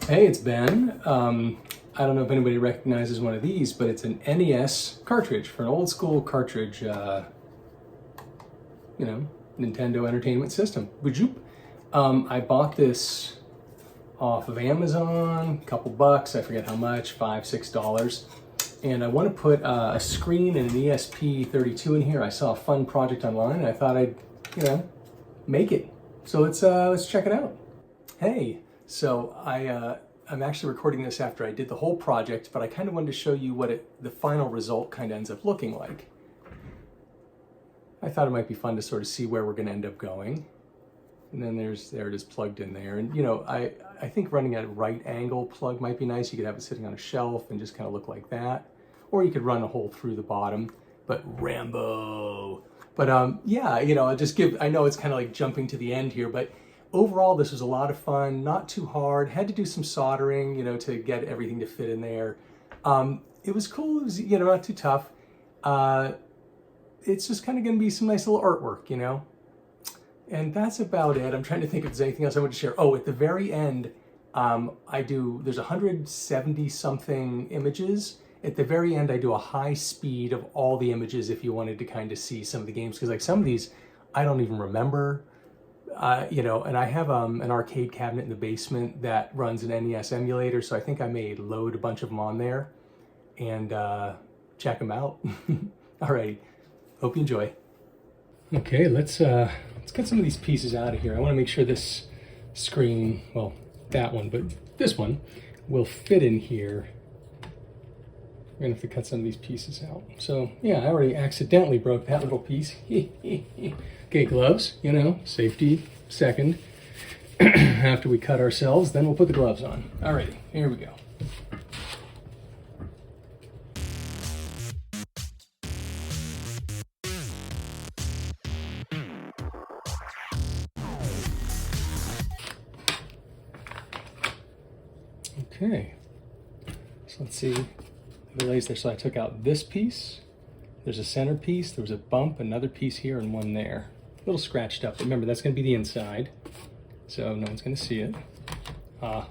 Hey, it's Ben. I don't know if anybody recognizes one of these, but it's an NES cartridge for an old school cartridge, Nintendo Entertainment System. I bought this off of Amazon, a couple bucks, I forget how much, $5, $6. And I want to put a screen and an ESP32 in here. I saw a fun project online and I thought I'd, make it. So let's check it out. Hey, so I'm actually recording this after I did the whole project, but I kind of wanted to show you what the final result kind of ends up looking like. I thought it might be fun to sort of see where we're going to end up going. And then there it is plugged in there. And I think running at a right angle plug might be nice. You could have it sitting on a shelf and just kind of look like that. Or you could run a hole through the bottom, but Rambo. But I know it's kind of like jumping to the end here, but overall this was a lot of fun, not too hard. Had to do some soldering, to get everything to fit in there. It was cool, it was, not too tough. It's just kind of going to be some nice little artwork, And that's about it. I'm trying to think if there's anything else I want to share. Oh, at the very end, there's 170 something images. At the very end, I do a high speed of all the images if you wanted to kind of see some of the games. Because like some of these, I don't even remember, and I have an arcade cabinet in the basement that runs an NES emulator. So I think I may load a bunch of them on there and check them out. All right, hope you enjoy. Okay, let's get some of these pieces out of here. I want to make sure this screen, well, that one, but this one will fit in here. We're gonna have to cut some of these pieces out. So yeah, I already accidentally broke that little piece. Okay, gloves, safety second. After we cut ourselves, then we'll put the gloves on. Alrighty, here we go. Okay, so let's see the lays there. So I took out this piece. There's a center piece. There was a bump, another piece here, and one there. A little scratched up. Remember, that's going to be the inside, so no one's going to see it. Oh,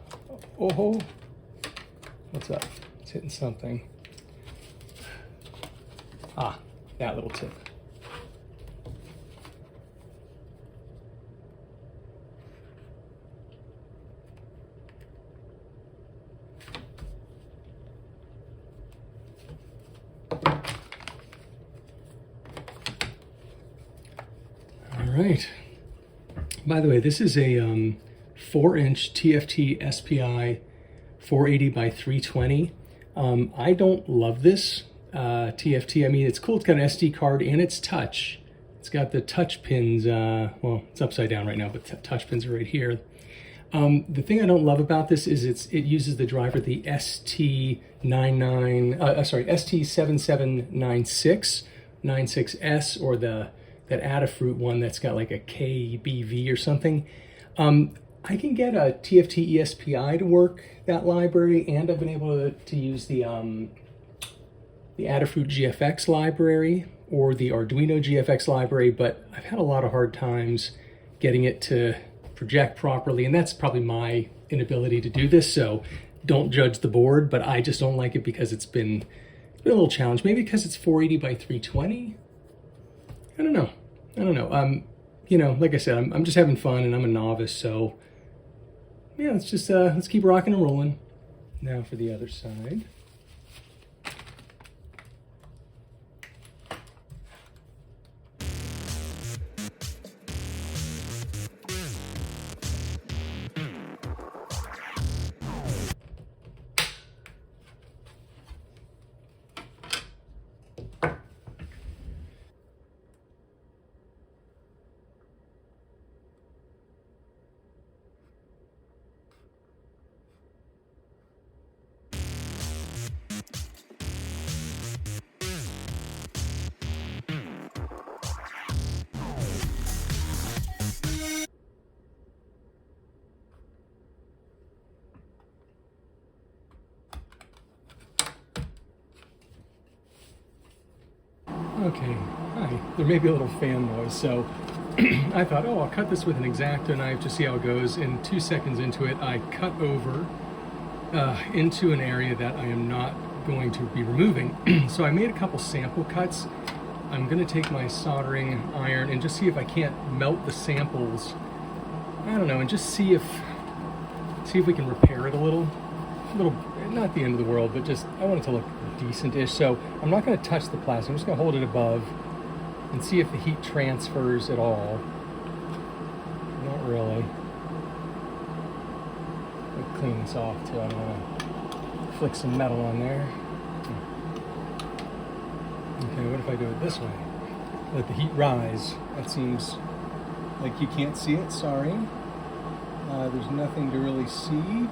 what's up? It's hitting something. That little tip. Right. By the way, this is a 4-inch TFT SPI 480 by 320. I don't love this TFT. I mean, it's cool. It's got an SD card and it's touch. It's got the touch pins. Well, it's upside down right now, but touch pins are right here. The thing I don't love about this is it uses the driver, the ST7796, 96S, or that Adafruit one that's got like a KBV or something. I can get a TFT ESPI to work that library, and I've been able to use the Adafruit GFX library or the Arduino GFX library, but I've had a lot of hard times getting it to project properly, and that's probably my inability to do this, so don't judge the board, but I just don't like it because it's been a little challenge. Maybe because it's 480 by 320? I don't know. Like I said, I'm just having fun and I'm a novice, so yeah, let's keep rocking and rolling. Now for the other side. Okay, hi. There may be a little fan noise, so I thought, oh, I'll cut this with an X-Acto knife to see how it goes. And 2 seconds into it, I cut over into an area that I am not going to be removing. So I made a couple sample cuts. I'm going to take my soldering iron and just see if I can't melt the samples. I don't know, and just see if we can repair it a little, not the end of the world, but just I want it to look decent-ish. So I'm not going to touch the plastic. I'm just going to hold it above and see if the heat transfers at all. Not really. I'll clean this off too. I don't want to flick some metal on there. Okay, what if I do it this way? Let the heat rise. That seems like you can't see it, sorry. There's nothing to really see.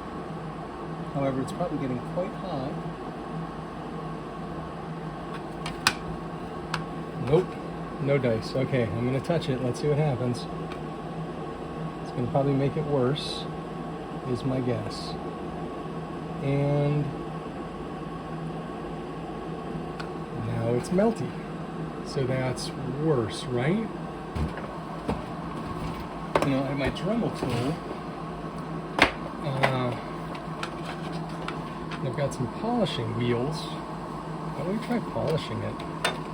However, it's probably getting quite hot. Nope, no dice. Okay, I'm gonna touch it. Let's see what happens. It's gonna probably make it worse, is my guess. And now it's melty. So that's worse, right? You know, I have my Dremel tool. I've got some polishing wheels. Why don't we try polishing it?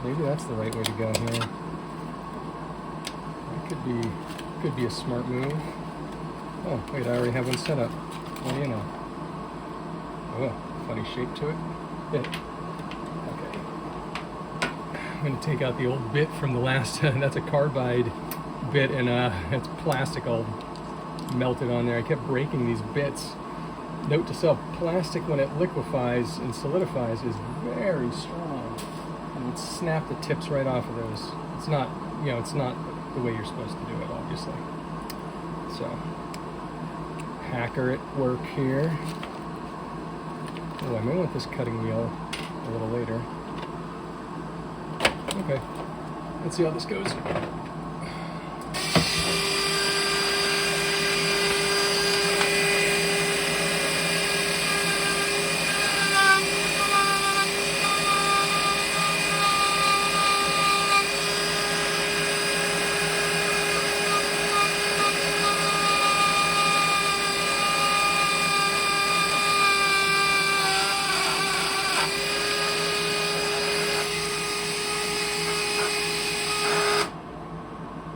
Maybe that's the right way to go here. That could be a smart move. Oh, wait, I already have one set up. What do you know? Oh, funny shape to it. Bit. Okay. I'm going to take out the old bit from the last, that's a carbide bit, and it's plastic all melted on there. I kept breaking these bits. Note to self, plastic when it liquefies and solidifies is very strong. And would snap the tips right off of those. It's not, you know, it's not the way you're supposed to do it, obviously. So, hacker at work here. Oh, I may want this cutting wheel a little later. Okay, let's see how this goes.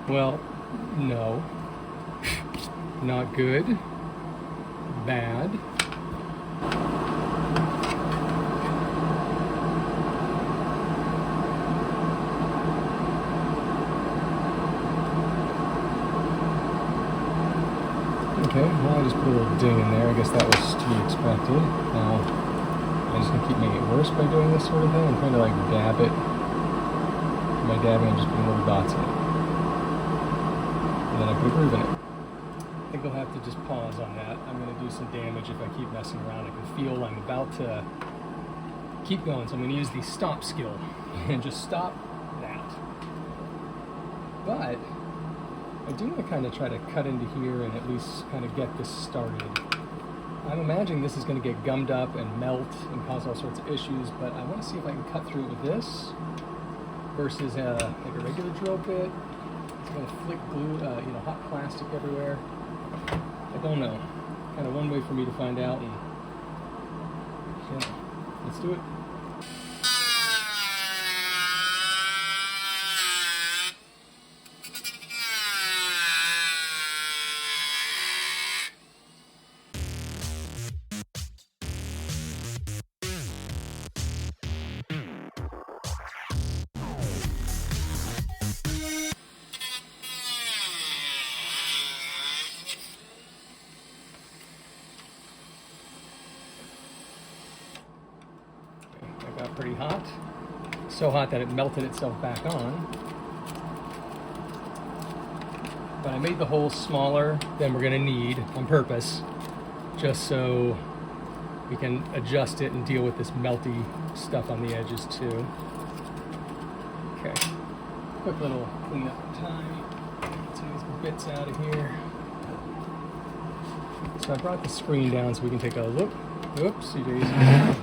Well, no. Not good. Bad. Okay, well, I just put a little ding in there. I guess that was to be expected. Now, I'm just going to keep making it worse by doing this sort of thing. I'm trying to like dab it. By dabbing, I'm just putting little dots in it. And then I put a groove in it. I think I'll have to just pause on that. I'm going to do some damage if I keep messing around. I can feel I'm about to keep going, so I'm going to use the stop skill and just stop that. But I do want to kind of try to cut into here and at least kind of get this started. I'm imagining this is going to get gummed up and melt and cause all sorts of issues, but I want to see if I can cut through it with this versus like a regular drill bit. It's going to flick glue, hot plastic everywhere. I don't know. Kind of one way for me to find out. And yeah, let's do it. Got pretty hot. So hot that it melted itself back on. But I made the hole smaller than we're gonna need on purpose, just so we can adjust it and deal with this melty stuff on the edges too. Okay, quick little cleanup time. Get some of these bits out of here. So I brought the screen down so we can take a look. Oopsie daisy.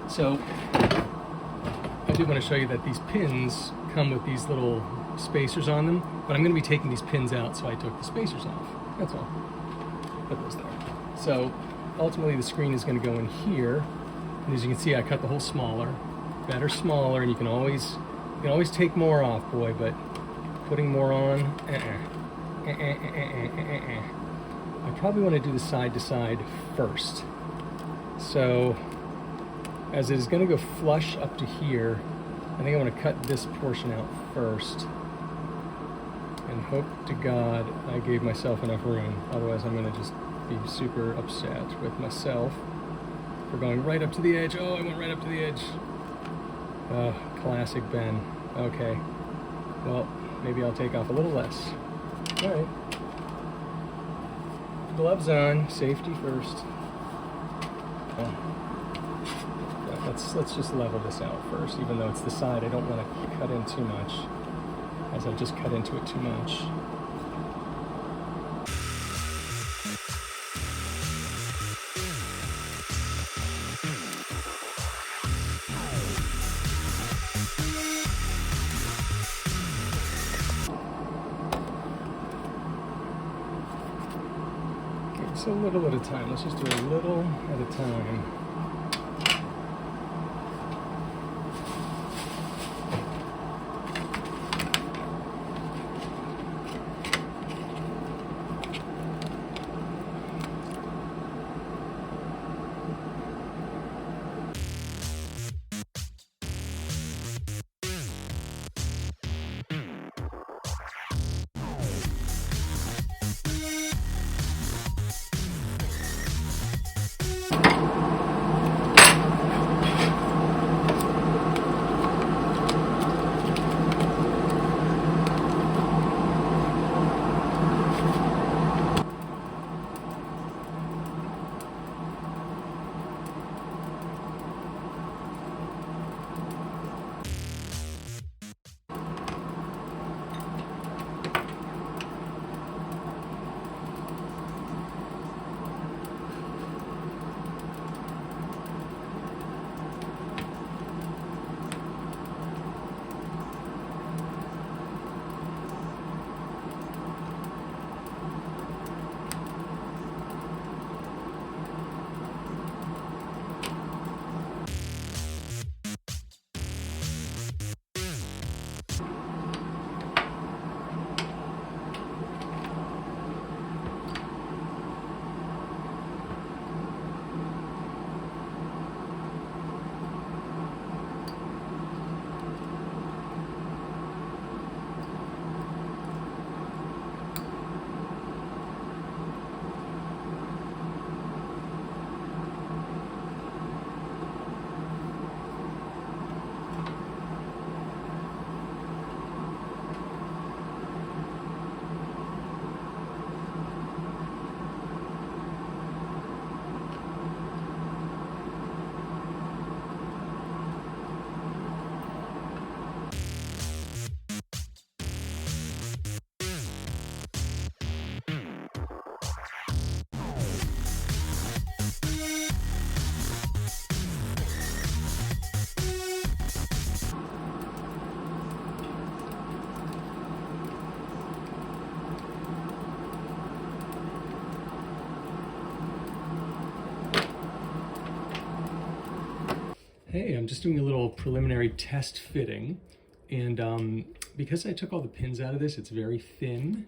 So I do want to show you that these pins come with these little spacers on them, but I'm going to be taking these pins out, so I took the spacers off. That's all. Put those there. So ultimately the screen is going to go in here. And as you can see, I cut the hole smaller, better smaller, and you can always take more off, boy, but putting more on, I probably want to do the side to side first. So as it is going to go flush up to here, I think I want to cut this portion out first and hope to God I gave myself enough room. Otherwise I'm going to just be super upset with myself for going right up to the edge. Oh, I went right up to the edge. Classic Ben. Okay, well, maybe I'll take off a little less. All right. Gloves on, safety first. Let's just level this out first, even though it's the side. I don't want to cut in too much, as I've just cut into it too much. Okay, so a little at a time. Let's just do a little at a time. Hey, I'm just doing a little preliminary test fitting, and because I took all the pins out of this, it's very thin,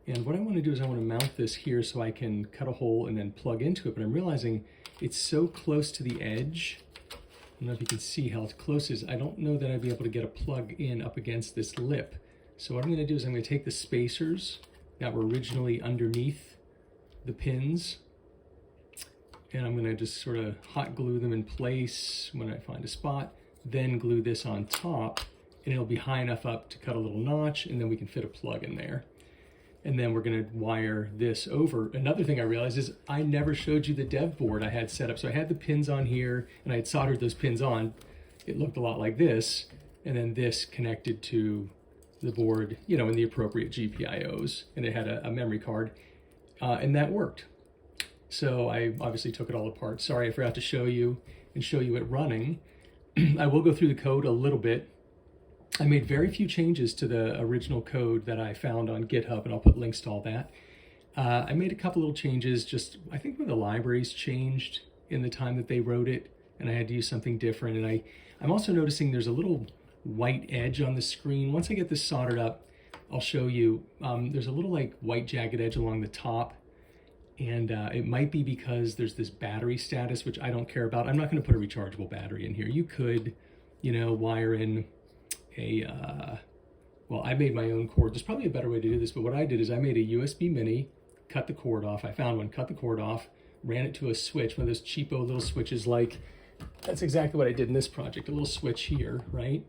and what I want to do is I want to mount this here so I can cut a hole and then plug into it, but I'm realizing it's so close to the edge. I don't know if you can see how close it is. I don't know that I'd be able to get a plug in up against this lip. So what I'm going to do is I'm going to take the spacers that were originally underneath the pins, and I'm gonna just sort of hot glue them in place when I find a spot, then glue this on top, and it'll be high enough up to cut a little notch, and then we can fit a plug in there. And then we're gonna wire this over. Another thing I realized is I never showed you the dev board I had set up. So I had the pins on here, and I had soldered those pins on. It looked a lot like this, and then this connected to the board, you know, in the appropriate GPIOs, and it had a memory card, and that worked. So I obviously took it all apart. Sorry, I forgot to show you it running. I will go through the code a little bit. I made very few changes to the original code that I found on GitHub, and I'll put links to all that. I made a couple little changes, just I think when the libraries changed in the time that they wrote it, and I had to use something different. And I'm also noticing there's a little white edge on the screen. Once I get this soldered up, I'll show you. There's a little like white jagged edge along the top, and it might be because there's this battery status, which I don't care about. I'm not going to put a rechargeable battery in here. You could, you know, wire in a, well, I made my own cord. There's probably a better way to do this, but what I did is I made a USB mini, cut the cord off. I found one, cut the cord off, ran it to a switch, one of those cheapo little switches like, that's exactly what I did in this project, a little switch here, right?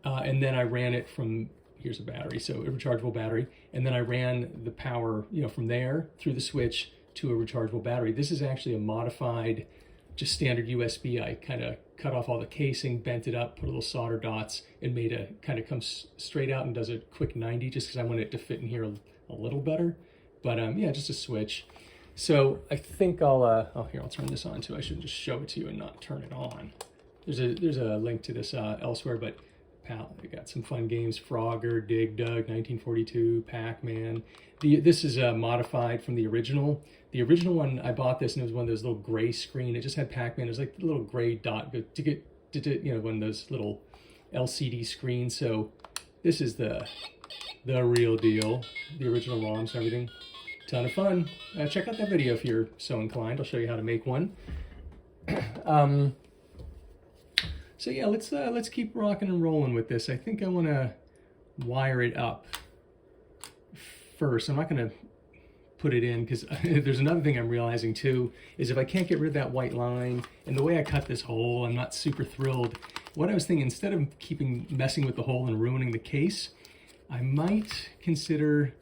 And then I ran it from, here's a battery, so a rechargeable battery, and then I ran the power, you know, from there through the switch to a rechargeable battery. This is actually a modified, just standard USB. I kind of cut off all the casing, bent it up, put a little solder dots, and made a kind of comes straight out and does a quick 90 just because I want it to fit in here a little better. But yeah, just a switch. So I think I'll here, I'll turn this on too. I should just show it to you and not turn it on. There's a link to this elsewhere, but I got some fun games: Frogger, Dig Dug, 1942, Pac-Man. This is modified from the original. The original one, I bought this and it was one of those little gray screen. It just had Pac-Man. It was like the little gray dot, you know, one of those little LCD screens. So this is the real deal, the original ROMs and everything. Ton of fun. Check out that video if you're so inclined. I'll show you how to make one. So yeah, let's keep rocking and rolling with this. I think I want to wire it up first. I'm not going to put it in because there's another thing I'm realizing too, is if I can't get rid of that white line, and the way I cut this hole, I'm not super thrilled. What I was thinking, instead of messing with the hole and ruining the case, I might consider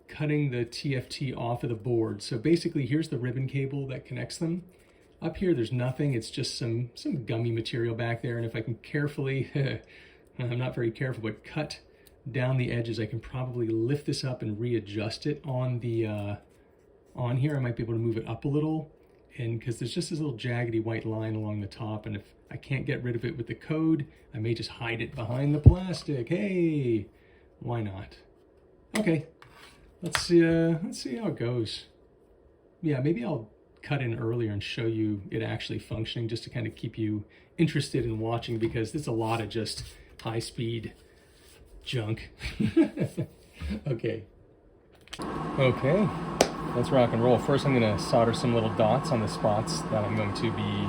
cutting the TFT off of the board. So basically, here's the ribbon cable that connects them. Up here, there's nothing. It's just some gummy material back there. And if I can carefully, I'm not very careful, but cut down the edges, I can probably lift this up and readjust it on the on here. I might be able to move it up a little, and because there's just this little jaggedy white line along the top, and if I can't get rid of it with the code, I may just hide it behind the plastic. Hey, why not? Okay, let's see how it goes. Yeah, maybe I'll cut in earlier and show you it actually functioning, just to kind of keep you interested in watching, because there's a lot of just high-speed junk. Okay, let's rock and roll. First, I'm going to solder some little dots on the spots that I'm going to be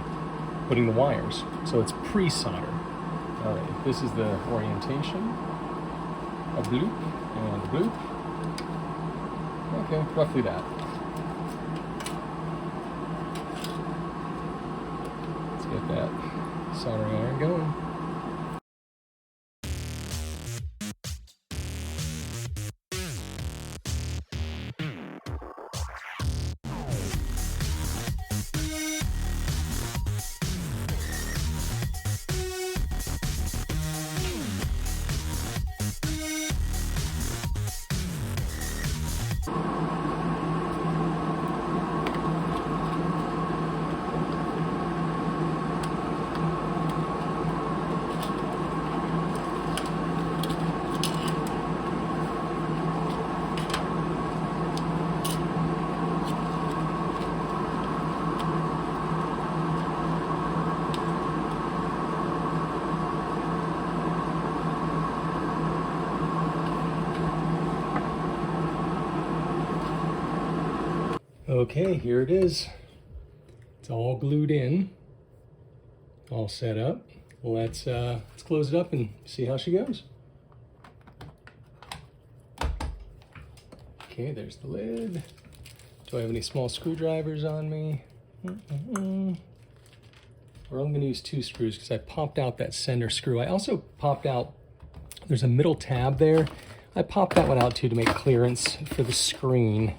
putting the wires. So it's pre-solder. All right, this is the orientation. A bloop and a bloop. Okay, roughly that. Let's get that soldering iron going. Okay, here it is. It's all glued in, all set up. Let's close it up and see how she goes. Okay, there's the lid. Do I have any small screwdrivers on me? We're only gonna use 2 screws because I popped out that center screw. I also popped out, there's a middle tab there. I popped that one out too to make clearance for the screen.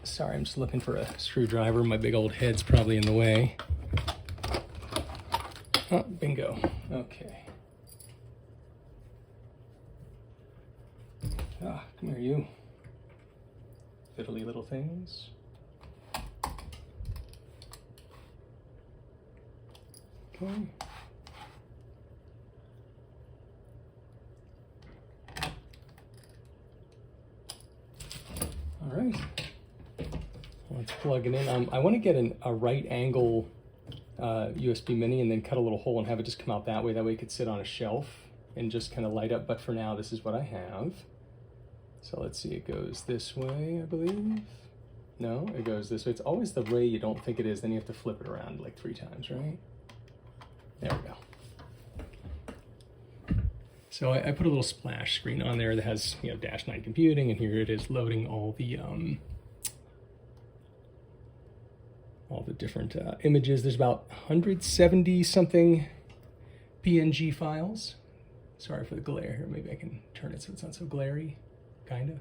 Sorry, I'm just looking for a screwdriver. My big old head's probably in the way. Oh, bingo. Okay. Ah, come here, you. Fiddly little things. Okay. All right. right, let's plug it in. I want to get a right angle USB mini and then cut a little hole and have it just come out that way. That way it could sit on a shelf and just kind of light up. But for now, this is what I have. So let's see, it goes this way, I believe. No, it goes this way. It's always the way you don't think it is. Then you have to flip it around like 3 times, right? There we go. So I put a little splash screen on there that has, you know, Dash 9 computing, and here it is loading all the different images. There's about 170 something PNG files. Sorry for the glare here. Maybe I can turn it so it's not so glary, kind of.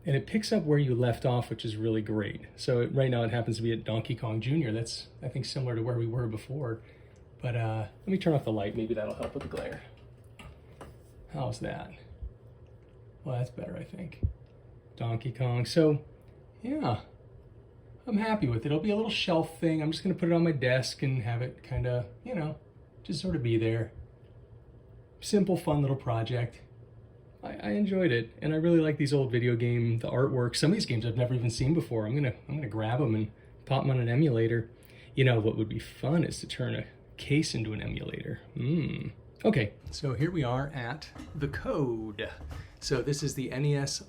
And it picks up where you left off, which is really great. So right now it happens to be at Donkey Kong Jr. That's, I think, similar to where we were before. But let me turn off the light. Maybe that'll help with the glare. How's that? Well, that's better, I think. Donkey Kong. So, yeah, I'm happy with it. It'll be a little shelf thing. I'm just going to put it on my desk and have it kind of, you know, just sort of be there. Simple, fun little project. I enjoyed it, and I really like these old video game, the artwork. Some of these games I've never even seen before. I'm gonna grab them and pop them on an emulator. You know, what would be fun is to turn a case into an emulator. Okay, so here we are at the code. So this is the NES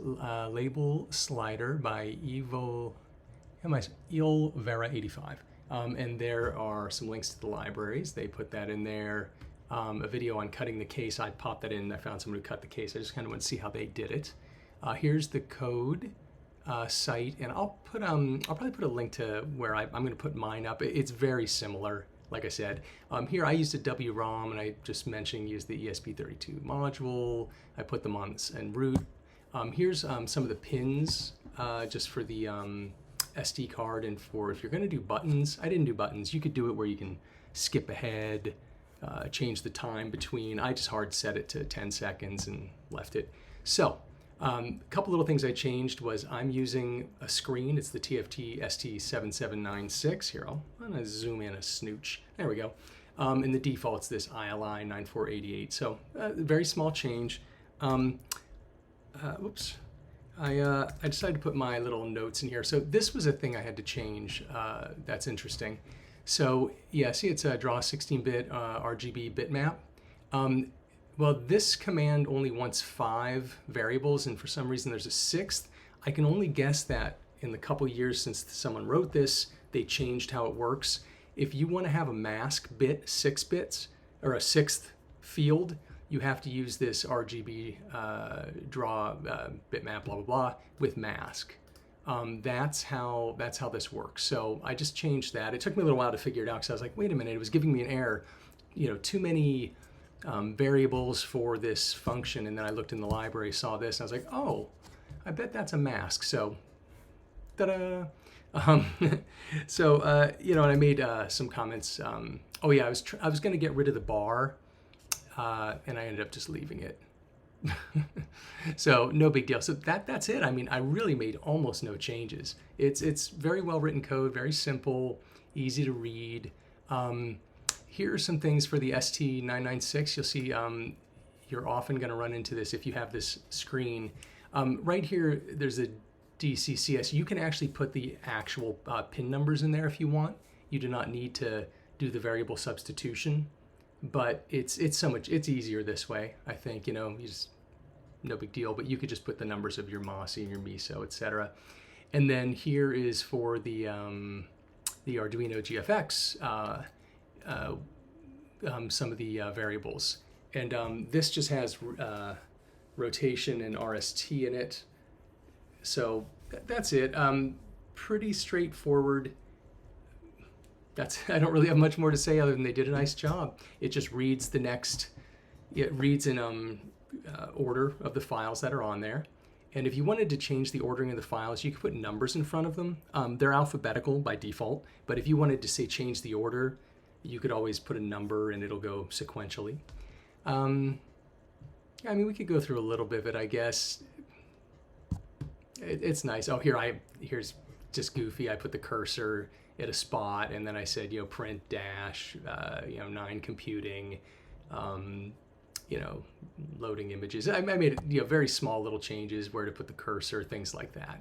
label slider by Vera85. And there are some links to the libraries. They put that in there. A video on cutting the case. I popped that in. I found someone who cut the case. I just kind of want to see how they did it. Here's the code site, and I'll probably put a link to where I'm going to put mine up. It's very similar, like I said. Here I used a WROOM, and I just mentioned use the ESP32 module. I put them on en route. Here's some of the pins just for the SD card, and for if you're going to do buttons. I didn't do buttons. You could do it where you can skip ahead. Change the time between. I just hard set it to 10 seconds and left it. So a couple little things I changed was I'm using a screen. It's the TFT ST7796. Here, I'm gonna zoom in a snooch. There we go. In the default, it's this ILI 9488. So very small change. Oops. I decided to put my little notes in here. So this was a thing I had to change. That's interesting. So yeah, see, it's a draw 16-bit RGB bitmap. Well, this command only wants 5 variables, and for some reason there's a 6th. I can only guess that in the couple years since someone wrote this, they changed how it works. If you want to have a mask bit 6 bits, or a 6th field, you have to use this RGB draw bitmap, blah, blah, blah, with mask. That's how this works. So I just changed that. It took me a little while to figure it out because I was like, wait a minute, it was giving me an error. You know, too many variables for this function. And then I looked in the library, saw this, and I was like, oh, I bet that's a mask. So, ta-da! You know, and I made some comments. Oh yeah, I was going to get rid of the bar, and I ended up just leaving it. So no big deal. So that's it. I mean, I really made almost no changes. It's very well written code, very simple, easy to read. Here are some things for the ST996. You'll see you're often going to run into this if you have this screen. Right here, there's a DCCS. You can actually put the actual pin numbers in there if you want. You do not need to do the variable substitution, but it's easier this way. I think, you know, no big deal, but you could just put the numbers of your MOSI and your MISO, etc. And then here is for the Arduino GFX, some of the variables. And this just has rotation and RST in it. So that's it. Pretty straightforward. I don't really have much more to say other than they did a nice job. It just reads it reads in order of the files that are on there. And if you wanted to change the ordering of the files, you could put numbers in front of them. They're alphabetical by default, but if you wanted to say change the order, you could always put a number and it'll go sequentially. I mean, we could go through a little bit of it, I guess. It's nice. Oh, here's just goofy. I put the cursor at a spot, and then I said, you know, print dash, you know, 9 computing, you know, loading images. I made it, you know, very small little changes, where to put the cursor, things like that.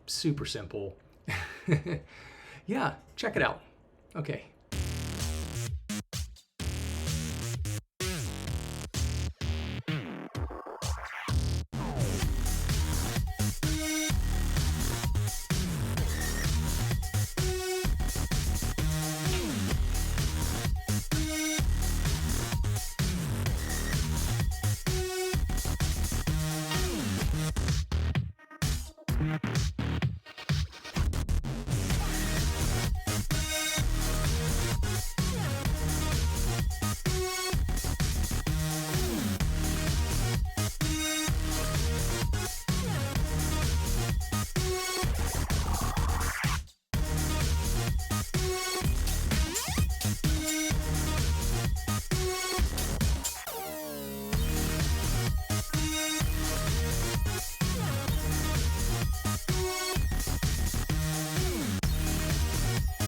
Super simple. Yeah, check it out. Okay.